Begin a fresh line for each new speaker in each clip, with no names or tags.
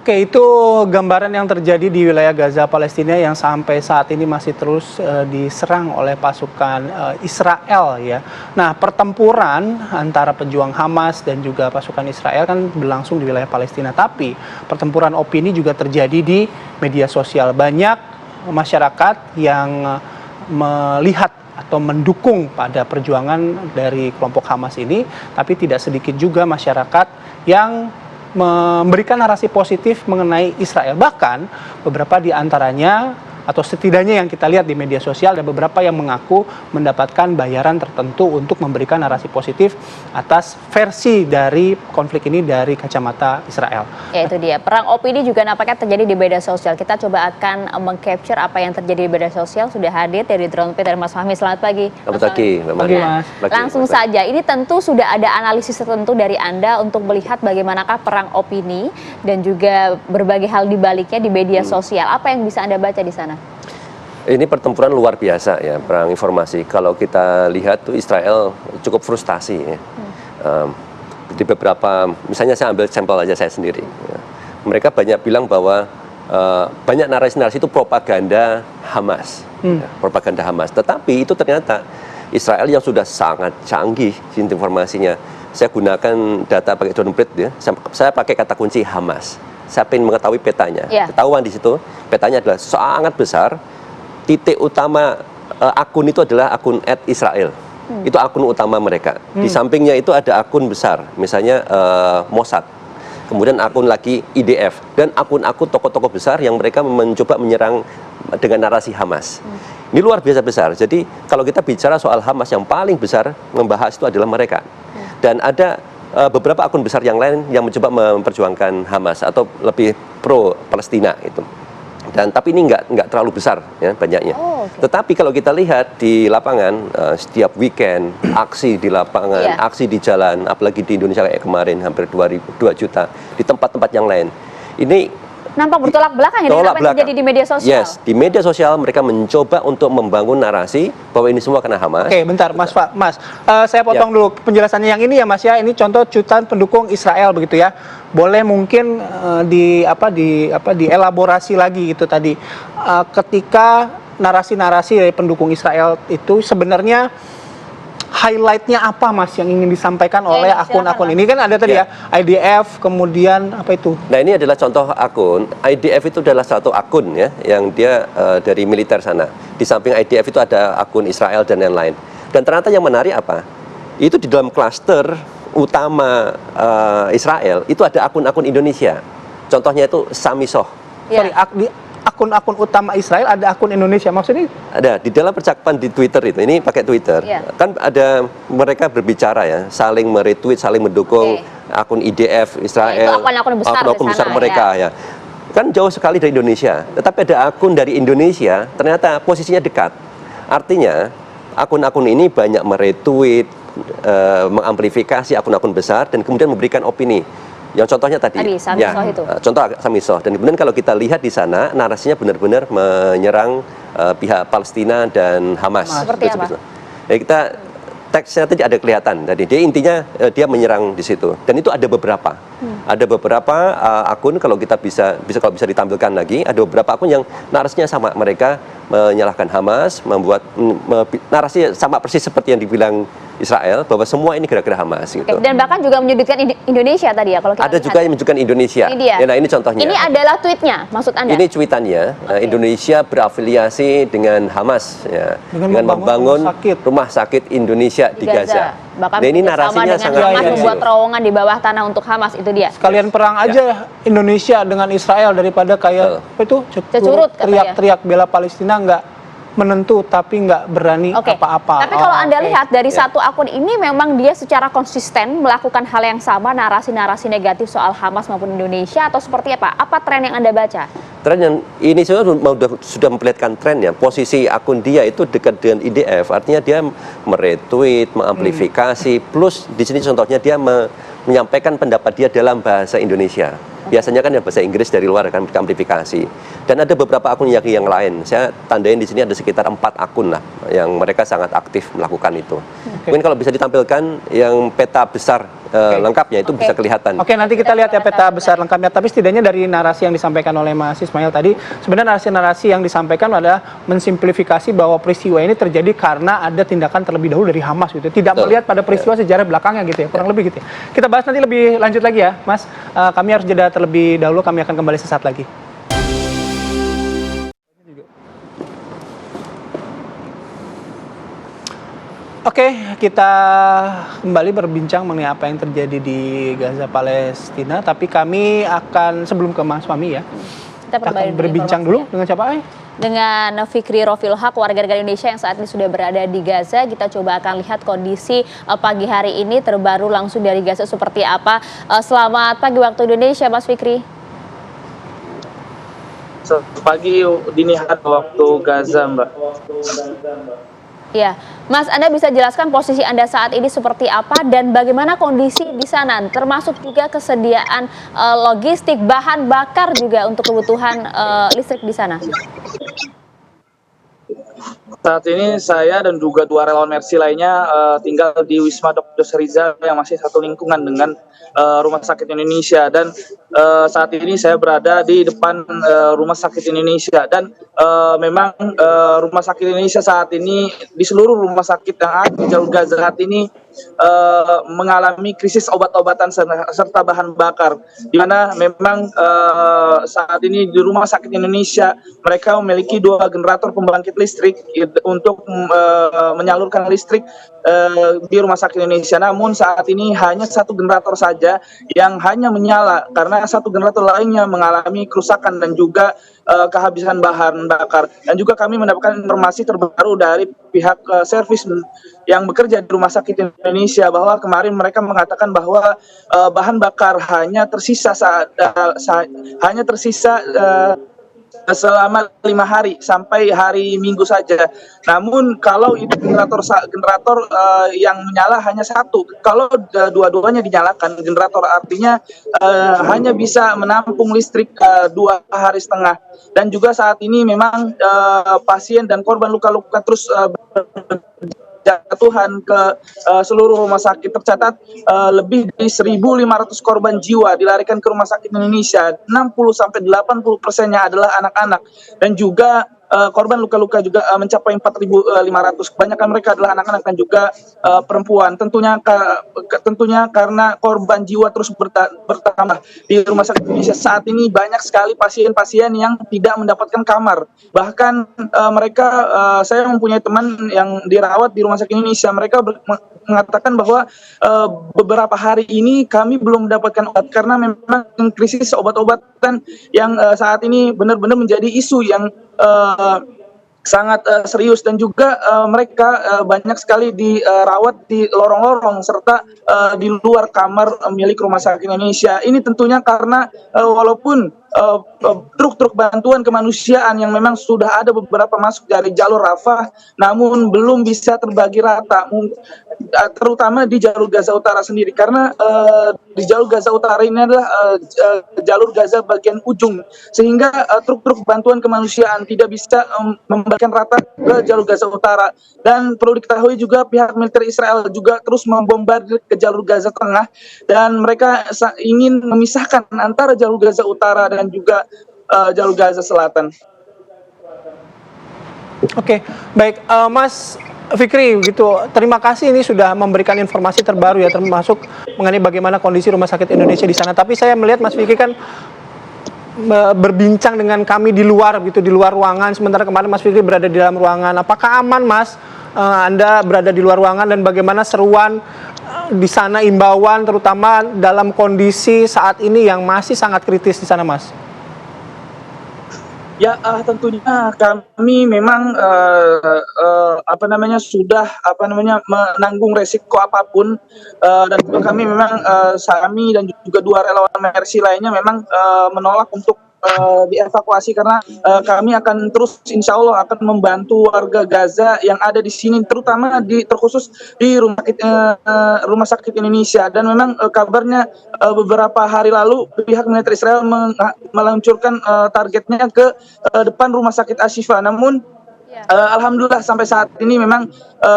Oke, itu gambaran yang terjadi di wilayah Gaza, Palestina yang sampai saat ini masih terus diserang oleh pasukan Israel ya. Nah, pertempuran antara pejuang Hamas dan juga pasukan Israel kan berlangsung di wilayah Palestina. Tapi pertempuran opini juga terjadi di media sosial. Banyak masyarakat yang melihat atau mendukung pada perjuangan dari kelompok Hamas ini, tapi tidak sedikit juga masyarakat yang memberikan narasi positif mengenai Israel. Bahkan beberapa di antaranya atau setidaknya yang kita lihat di media sosial ada beberapa yang mengaku mendapatkan bayaran tertentu untuk memberikan narasi positif atas versi dari konflik ini dari kacamata Israel.
Ya itu dia, perang opini juga nampaknya terjadi di media sosial. Kita coba akan meng-capture apa yang terjadi di media sosial. Sudah hadir dari Drone Pit dari Mas Fahmi. Selamat pagi.
Selamat pagi,
Mas.
Langsung saja, ini tentu sudah ada analisis tertentu dari Anda untuk melihat bagaimanakah perang opini dan juga berbagai hal di baliknya di media sosial. Apa yang bisa Anda baca di sana?
Ini pertempuran luar biasa ya, perang informasi. Kalau kita lihat tuh Israel cukup frustasi ya. Di beberapa, misalnya saya ambil sampel aja saya sendiri. Ya. Mereka banyak bilang bahwa banyak narasi-narasi itu propaganda Hamas, ya, propaganda Hamas. Tetapi itu ternyata Israel yang sudah sangat canggih informasinya. Saya gunakan data pakai Drone Pit ya. Saya pakai kata kunci Hamas. Saya ingin mengetahui petanya. Ketahuan di situ, petanya adalah sangat besar. Titik utama akun itu adalah akun @Israel. Itu akun utama mereka. Di sampingnya itu ada akun besar, misalnya Mossad. Kemudian akun lagi IDF dan akun-akun tokoh-tokoh besar yang mereka mencoba menyerang dengan narasi Hamas. Ini luar biasa besar. Jadi kalau kita bicara soal Hamas, yang paling besar membahas itu adalah mereka. Dan ada beberapa akun besar yang lain yang mencoba memperjuangkan Hamas atau lebih pro Palestina itu. Dan tapi ini nggak terlalu besar ya banyaknya. Tetapi kalau kita lihat di lapangan setiap weekend aksi di lapangan, aksi di jalan, apalagi di Indonesia kayak kemarin hampir 2 juta di tempat-tempat yang lain. Ini
nampak bertolak belakang ya dengan apa yang terjadi di media sosial.
Yes, di media sosial mereka mencoba untuk membangun narasi bahwa ini semua karena Hamas.
Oke, bentar, Mas. Saya potong dulu penjelasannya yang ini ya, Mas ya. Ini contoh cuitan pendukung Israel begitu ya. Boleh mungkin dielaborasi lagi gitu tadi. Ketika narasi-narasi dari pendukung Israel itu sebenarnya highlight-nya apa, Mas, yang ingin disampaikan oleh akun-akun ini? Kan ada tadi ya, IDF, kemudian apa itu?
Nah, ini adalah contoh akun. IDF itu adalah satu akun ya, yang dia dari militer sana. Di samping IDF itu ada akun Israel dan lain-lain. Dan ternyata yang menarik apa? Itu di dalam klaster utama Israel, itu ada akun-akun Indonesia. Contohnya itu Samisoh.
Sorry, akun-akun utama Israel ada akun Indonesia, maksudnya?
Ada di dalam percakapan di Twitter itu, ini pakai Twitter, kan ada mereka berbicara ya, saling meretweet, saling mendukung akun IDF Israel, akun besar mereka ya. Kan jauh sekali dari Indonesia, tetapi ada akun dari Indonesia, ternyata posisinya dekat. Artinya akun-akun ini banyak meretweet, mengamplifikasi akun-akun besar dan kemudian memberikan opini. Yang contohnya tadi
Samisoh itu.
Contoh Samisoh. Dan kemudian kalau kita lihat di sana narasinya benar-benar menyerang pihak Palestina dan Hamas.
Seperti apa?
Ya, kita teksnya tadi ada kelihatan. Tadi dia intinya dia menyerang di situ. Dan itu ada beberapa. Ada beberapa akun kalau kita bisa ditampilkan lagi. Ada beberapa akun yang narasinya sama, mereka menyalahkan Hamas, membuat narasi sama persis seperti yang dibilang Israel bahwa semua ini gara-gara Hamas gitu.
Dan bahkan juga menyudutkan Indonesia tadi ya kalau kita
ada lihat. Juga yang menunjukkan Indonesia.
Ini dia.
Ya, nah ini contohnya.
Ini adalah tweetnya, maksud Anda?
Ini tweetannya. Indonesia berafiliasi dengan Hamas ya, dengan membangun rumah sakit Indonesia di Gaza.
Bahkan
nah, ini narasinya sangat
Hamas membuat terowongan di bawah tanah untuk Hamas, itu dia.
Sekalian perang aja Indonesia dengan Israel daripada kayak apa itu teriak-teriak bela Palestina nggak menentu tapi nggak berani apa-apa.
Tapi kalau Anda lihat dari satu akun ini memang dia secara konsisten melakukan hal yang sama, narasi-narasi negatif soal Hamas maupun Indonesia, atau seperti apa? Apa tren yang Anda baca?
Tren yang ini sudah memperlihatkan tren ya. Posisi akun dia itu dekat dengan IDF, artinya dia meretweet, mengamplifikasi, plus di sini contohnya dia menyampaikan pendapat dia dalam bahasa Indonesia. Biasanya kan ya bahasa Inggris dari luar kan amplifikasi. Dan ada beberapa akun yang lain. Saya tandain di sini ada sekitar 4 akun lah yang mereka sangat aktif melakukan itu. Mungkin kalau bisa ditampilkan yang peta besar lengkapnya itu bisa kelihatan.
Oke, nanti kita lihat ya peta besar lengkapnya. Tapi setidaknya dari narasi yang disampaikan oleh Mas Ismail tadi, sebenarnya narasi-narasi yang disampaikan adalah mensimplifikasi bahwa peristiwa ini terjadi karena ada tindakan terlebih dahulu dari Hamas gitu. Tidak melihat pada peristiwa sejarah belakangnya gitu ya, kurang lebih gitu ya. Kita bahas nanti lebih lanjut lagi ya, Mas. Kami harus jeda terlebih dahulu, kami akan kembali sesaat lagi. Oke, kita kembali berbincang mengenai apa yang terjadi di Gaza Palestina. Tapi kami akan, sebelum ke Mas Fahmi ya,
Kita
akan berbincang dulu dengan siapa?
Dengan Fikri Rofil Haq, warga negara Indonesia yang saat ini sudah berada di Gaza. Kita coba akan lihat kondisi pagi hari ini terbaru langsung dari Gaza seperti apa. Selamat pagi waktu Indonesia, Mas Fikri.
Pagi dini hari waktu Gaza, Mbak.
Ya, Mas, Anda bisa jelaskan posisi Anda saat ini seperti apa dan bagaimana kondisi di sana, termasuk juga kesediaan logistik, bahan bakar juga untuk kebutuhan listrik di sana.
Saat ini saya dan juga 2 relawan Mercy lainnya tinggal di Wisma Dr. Rizal yang masih satu lingkungan dengan Rumah Sakit Indonesia, dan saat ini saya berada di depan Rumah Sakit Indonesia, dan memang Rumah Sakit Indonesia saat ini di seluruh rumah sakit yang ada di jalur Gaza saat ini mengalami krisis obat-obatan serta bahan bakar, di mana memang saat ini di Rumah Sakit Indonesia mereka memiliki 2 generator pembangkit listrik untuk menyalurkan listrik di Rumah Sakit Indonesia. Namun saat ini hanya 1 generator saja yang hanya menyala karena 1 generator lainnya mengalami kerusakan dan juga kehabisan bahan bakar. Dan juga kami mendapatkan informasi terbaru dari pihak servis yang bekerja di Rumah Sakit Indonesia bahwa kemarin mereka mengatakan bahwa bahan bakar hanya tersisa selama 5 hari sampai hari Minggu saja. Namun kalau itu generator yang menyala hanya 1, kalau dua-duanya dinyalakan generator artinya hanya bisa menampung listrik 2,5 hari. Dan juga saat ini memang pasien dan korban luka-luka terus jatuhan ke seluruh rumah sakit. Tercatat lebih dari 1.500 korban jiwa dilarikan ke Rumah Sakit Indonesia. 60-80%-nya adalah anak-anak, dan juga korban luka-luka juga mencapai 4.500. Kebanyakan mereka adalah anak-anak dan juga perempuan. Tentunya karena korban jiwa terus bertambah di Rumah Sakit Indonesia. Saat ini banyak sekali pasien-pasien yang tidak mendapatkan kamar. Bahkan saya mempunyai teman yang dirawat di Rumah Sakit Indonesia. Mereka mengatakan bahwa beberapa hari ini kami belum mendapatkan obat karena memang krisis obat-obatan yang saat ini benar-benar menjadi isu yang sangat serius, dan juga mereka banyak sekali dirawat di lorong-lorong serta di luar kamar milik Rumah Sakit Indonesia. Ini tentunya karena walaupun truk-truk bantuan kemanusiaan yang memang sudah ada beberapa masuk dari jalur Rafah, namun belum bisa terbagi rata, terutama di jalur Gaza Utara sendiri, karena di jalur Gaza Utara ini adalah jalur Gaza bagian ujung, sehingga truk-truk bantuan kemanusiaan tidak bisa membagikan rata ke jalur Gaza Utara. Dan perlu diketahui juga pihak militer Israel juga terus membombardir ke jalur Gaza Tengah, dan mereka ingin memisahkan antara jalur Gaza Utara dan juga jalur Gaza Selatan.
Oke, baik, Mas Fikri, gitu. Terima kasih ini sudah memberikan informasi terbaru ya, termasuk mengenai bagaimana kondisi Rumah Sakit Indonesia di sana. Tapi saya melihat Mas Fikri kan berbincang dengan kami di luar gitu, di luar ruangan. Sementara kemarin Mas Fikri berada di dalam ruangan. Apakah aman, Mas? Anda berada di luar ruangan, dan bagaimana seruan di sana, imbauan terutama dalam kondisi saat ini yang masih sangat kritis di sana, Mas?
Ya, tentunya kami memang sudah menanggung resiko apapun, dan juga kami memang kami dan juga 2 relawan Mercy lainnya memang menolak untuk dievakuasi karena kami akan terus insya Allah akan membantu warga Gaza yang ada di sini, terutama terkhusus di rumah sakit Indonesia. Dan memang kabarnya beberapa hari lalu pihak militer Israel meluncurkan targetnya ke depan rumah sakit Ashifa. Namun alhamdulillah sampai saat ini memang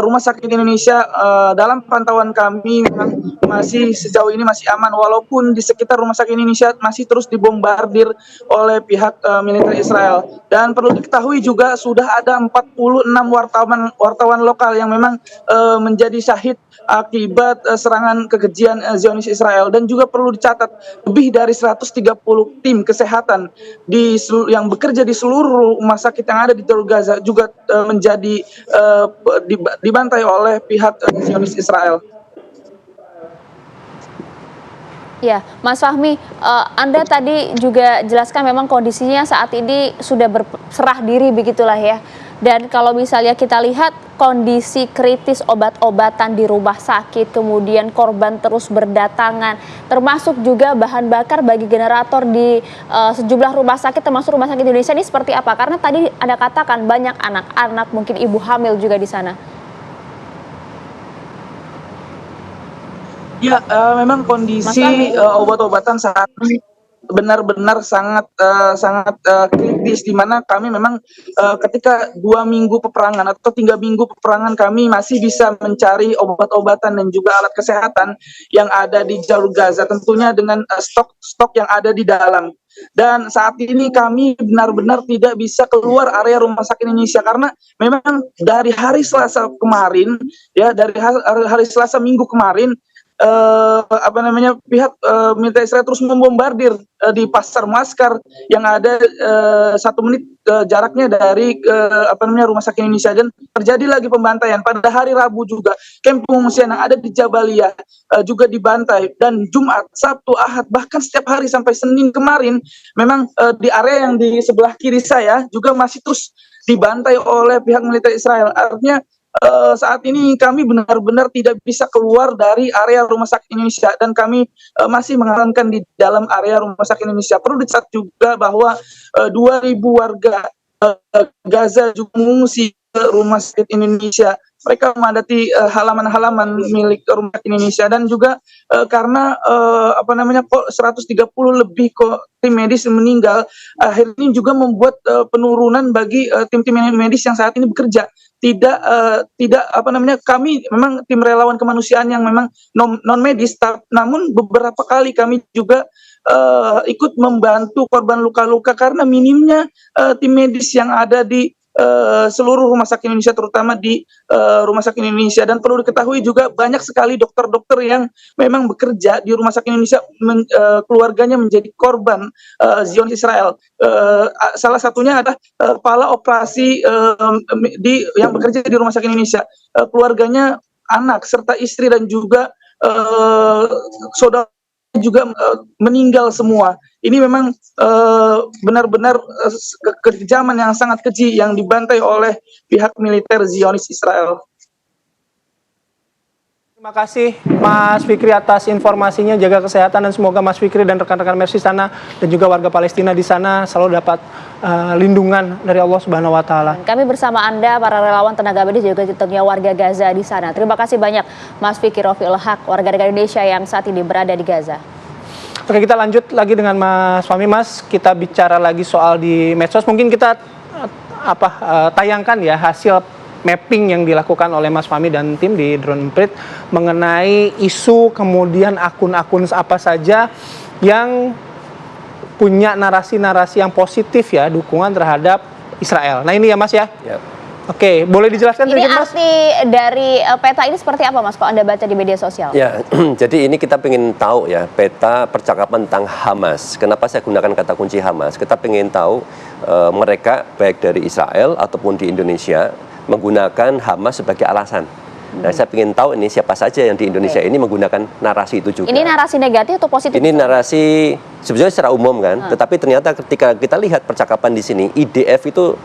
rumah sakit Indonesia dalam pantauan kami memang masih sejauh ini masih aman, walaupun di sekitar rumah sakit Indonesia masih terus dibombardir oleh pihak militer Israel. Dan perlu diketahui juga sudah ada 46 wartawan lokal yang memang menjadi syahid akibat serangan kekejian Zionis Israel. Dan juga perlu dicatat lebih dari 130 tim kesehatan yang bekerja di seluruh rumah sakit yang ada di Jalur Gaza juga menjadi dibantai oleh pihak Zionis Israel.
Ya, Mas Fahmi, Anda tadi juga jelaskan memang kondisinya saat ini sudah berserah diri begitulah ya. Dan kalau misalnya kita lihat kondisi kritis obat-obatan di rumah sakit, kemudian korban terus berdatangan, termasuk juga bahan bakar bagi generator di sejumlah rumah sakit, termasuk rumah sakit Indonesia ini seperti apa? Karena tadi Anda katakan banyak anak-anak, mungkin ibu hamil juga di sana.
Ya, memang kondisi obat-obatan saat ini benar-benar sangat kritis, di mana kami memang ketika 2 minggu peperangan atau 3 minggu peperangan kami masih bisa mencari obat-obatan dan juga alat kesehatan yang ada di jalur Gaza, tentunya dengan stok yang ada di dalam. Dan saat ini kami benar-benar tidak bisa keluar area rumah sakit Indonesia karena memang dari hari Selasa kemarin, ya dari hari Selasa minggu kemarin, pihak militer Israel terus membombardir di pasar Maskar yang ada 1 menit jaraknya dari rumah sakit Indonesia. Dan terjadi lagi pembantaian pada hari Rabu juga. Kamp pengungsian yang ada di Jabaliyah juga dibantai, dan Jumat, Sabtu, Ahad, bahkan setiap hari sampai Senin kemarin memang di area yang di sebelah kiri saya juga masih terus dibantai oleh pihak militer Israel. Artinya saat ini kami benar-benar tidak bisa keluar dari area rumah sakit Indonesia, dan kami masih mengamankan di dalam area rumah sakit Indonesia. Perlu dicatat juga bahwa 2.000 warga Gaza juga mengungsi ke rumah sakit Indonesia. Mereka memadati halaman-halaman milik rumah sakit Indonesia, dan juga karena 130 lebih tim medis meninggal, akhirnya juga membuat penurunan bagi tim-tim medis yang saat ini bekerja. Kami memang tim relawan kemanusiaan yang memang non medis, namun beberapa kali kami juga ikut membantu korban luka-luka karena minimnya tim medis yang ada di seluruh rumah sakit Indonesia, terutama di rumah sakit Indonesia. Dan perlu diketahui juga banyak sekali dokter-dokter yang memang bekerja di rumah sakit Indonesia, keluarganya menjadi korban Zionis Israel. Salah satunya adalah kepala operasi yang bekerja di rumah sakit Indonesia, keluarganya, anak serta istri dan juga saudara juga meninggal semua. Ini memang benar-benar kekejaman yang sangat keji yang dibantai oleh pihak militer Zionis Israel.
Terima kasih Mas Fikri atas informasinya. Jaga kesehatan, dan semoga Mas Fikri dan rekan-rekan Mercy sana dan juga warga Palestina di sana selalu dapat lindungan dari Allah Subhanahu wa taala.
Kami bersama Anda, para relawan tenaga medis, juga tentunya warga Gaza di sana. Terima kasih banyak Mas Fikri Rofiul Haq, warga negara Indonesia yang saat ini berada di Gaza.
Oke, kita lanjut lagi dengan Mas Fahmi. Mas, kita bicara lagi soal di medsos. Mungkin kita tayangkan ya hasil mapping yang dilakukan oleh Mas Fahmi dan tim di Drone Emprit mengenai isu, kemudian akun-akun apa saja yang punya narasi-narasi yang positif ya, dukungan terhadap Israel. Nah ini ya Mas ya. Yep. Oke, boleh dijelaskan sedikit Mas?
Arti dari peta ini seperti apa Mas, kalau Anda baca di media sosial?
Ya, jadi ini kita ingin tahu ya, peta percakapan tentang Hamas. Kenapa saya gunakan kata kunci Hamas? Kita ingin tahu mereka baik dari Israel ataupun di Indonesia menggunakan Hamas sebagai alasan. Nah, saya ingin tahu ini siapa saja yang di Indonesia ini menggunakan narasi itu juga.
Ini narasi negatif atau positif?
Ini narasi sebenarnya secara umum kan, tetapi ternyata ketika kita lihat percakapan di sini, IDF itu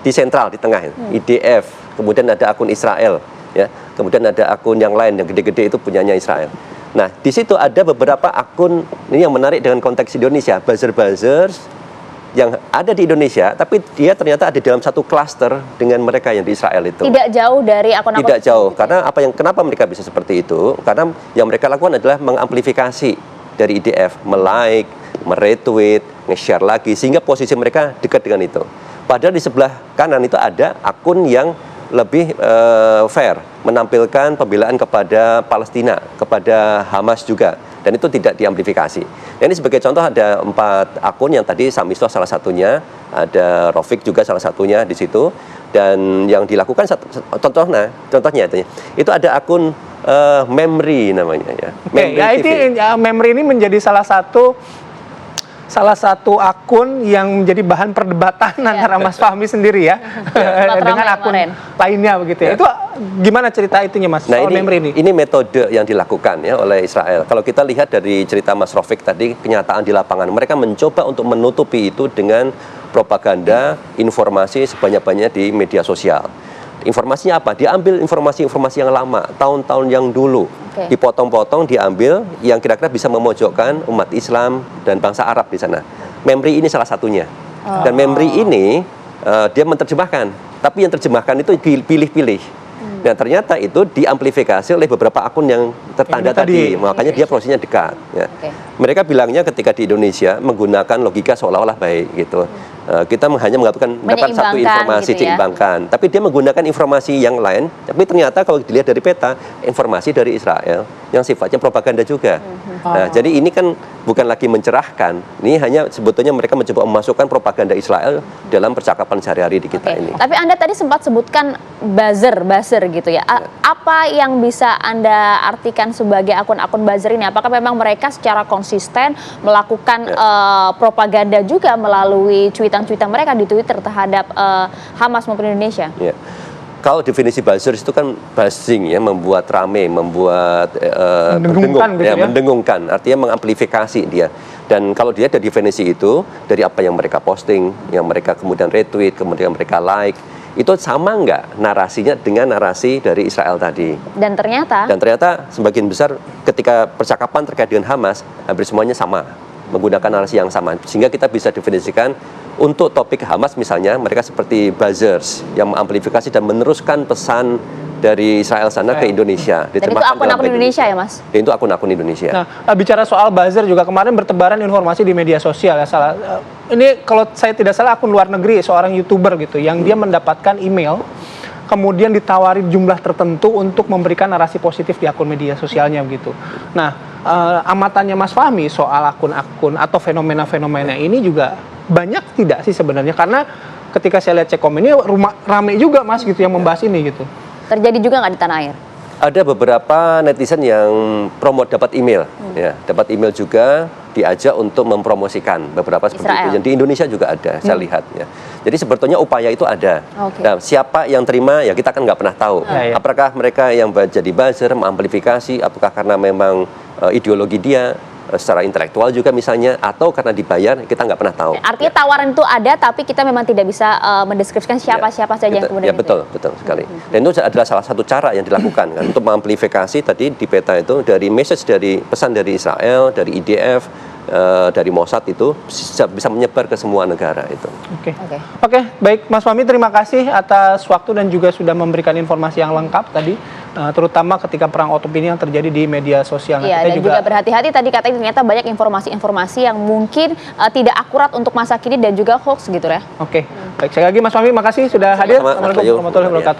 di sentral, di tengah. IDF, kemudian ada akun Israel, ya, kemudian ada akun yang lain yang gede-gede itu punyanya Israel. Nah, di situ ada beberapa akun ini yang menarik dengan konteks Indonesia, buzzer-buzzer yang ada di Indonesia, tapi dia ternyata ada dalam satu klaster dengan mereka yang di Israel itu.
Tidak jauh dari akun-akun.
Tidak jauh, karena kenapa mereka bisa seperti itu? Karena yang mereka lakukan adalah mengamplifikasi dari IDF, melike, meretweet, nge-share lagi, sehingga posisi mereka dekat dengan itu. Padahal di sebelah kanan itu ada akun yang lebih fair, menampilkan pembelaan kepada Palestina, kepada Hamas juga, dan itu tidak diamplifikasi. Nah, ini sebagai contoh ada 4 akun yang tadi Samisto salah satunya, ada Rofik juga salah satunya di situ, dan yang dilakukan contohnya itu ada akun Memri namanya ya.
Oke, ya ini Memri ini menjadi salah satu akun yang menjadi bahan perdebatan antara Mas Fahmi sendiri ya dengan akun lainnya begitu ya. Itu gimana cerita itunya Mas?
Nah,
soal Memri ini?
Ini metode yang dilakukan ya oleh Israel. Kalau kita lihat dari cerita Mas Rofik tadi, kenyataan di lapangan, mereka mencoba untuk menutupi itu dengan propaganda, informasi sebanyak-banyaknya di media sosial. Informasinya apa? Diambil informasi-informasi yang lama, tahun-tahun yang dulu, dipotong-potong, diambil yang kira-kira bisa memojokkan umat Islam dan bangsa Arab di sana. Memri ini salah satunya. Dan Memri ini dia menerjemahkan, tapi yang terjemahkan itu pilih-pilih. Nah, ternyata itu diamplifikasi oleh beberapa akun yang tertanda tadi. Makanya dia prosesnya dekat. Ya. Mereka bilangnya ketika di Indonesia menggunakan logika seolah-olah baik gitu. Kita hanya mendapatkan satu informasi gitu ya, diimbangkan. Tapi dia menggunakan informasi yang lain. Tapi ternyata kalau dilihat dari peta, informasi dari Israel yang sifatnya propaganda juga. Nah, jadi ini kan bukan lagi mencerahkan. Ini hanya sebetulnya mereka mencoba memasukkan propaganda Israel dalam percakapan sehari-hari di kita ini.
Tapi Anda tadi sempat sebutkan buzzer gitu ya. Apa yang bisa Anda artikan sebagai akun-akun buzzer ini? Apakah memang mereka secara konsisten melakukan propaganda juga melalui cuitan-cuitan mereka di Twitter terhadap Hamas maupun Indonesia?
Ya. Kalau definisi buzzer itu kan buzzing ya, membuat rame, membuat mendengungkan, artinya mengamplifikasi dia. Dan kalau dia ada definisi itu dari apa yang mereka posting, yang mereka kemudian retweet, kemudian mereka like, itu sama nggak narasinya dengan narasi dari Israel tadi?
Dan ternyata
sebagian besar ketika percakapan terkait dengan Hamas, hampir semuanya sama, menggunakan narasi yang sama, sehingga kita bisa definisikan untuk topik Hamas misalnya mereka seperti buzzers yang mengamplifikasi dan meneruskan pesan dari Israel sana ke Indonesia.
Dan itu akun-akun Indonesia ya Mas?
Dan itu akun-akun Indonesia.
Nah, bicara soal buzzer juga kemarin bertebaran informasi di media sosial ya. Ini kalau saya tidak salah akun luar negeri, seorang YouTuber gitu, yang dia mendapatkan email, kemudian ditawari jumlah tertentu untuk memberikan narasi positif di akun media sosialnya begitu. Nah, amatannya Mas Fahmi soal akun-akun atau fenomena-fenomena ini juga banyak tidak sih sebenarnya? Karena ketika saya lihat Cekom ini rame juga Mas gitu yang membahas ini gitu.
Terjadi juga nggak di tanah air?
Ada beberapa netizen yang promote dapat email, ya, dapat email juga diajak untuk mempromosikan beberapa seperti itu. Yang di Indonesia juga ada, saya lihat. Ya. Jadi sebetulnya upaya itu ada. Nah, siapa yang terima ya kita kan nggak pernah tahu. Apakah mereka yang jadi buzzer, mengamplifikasi, apakah karena memang ideologi dia secara intelektual juga misalnya, atau karena dibayar, kita nggak pernah tahu.
Artinya tawaran itu ada, tapi kita memang tidak bisa mendeskripsikan siapa-siapa saja yang kemudian.
Ya betul sekali. Dan itu adalah salah satu cara yang dilakukan kan, untuk mengamplifikasi tadi di peta itu dari message, dari pesan dari Israel, dari IDF, dari Mossad itu bisa menyebar ke semua negara itu.
Oke, baik Mas Fahmi, terima kasih atas waktu dan juga sudah memberikan informasi yang lengkap tadi, terutama ketika perang opini yang terjadi di media sosial.
Iya, dan juga berhati-hati tadi katanya ternyata banyak informasi-informasi yang mungkin tidak akurat untuk masa kini dan juga hoax gitu ya.
Oke, baik, sekali lagi Mas Fahmi, makasih sudah hadir. Assalamualaikum warahmatullahi wabarakatuh.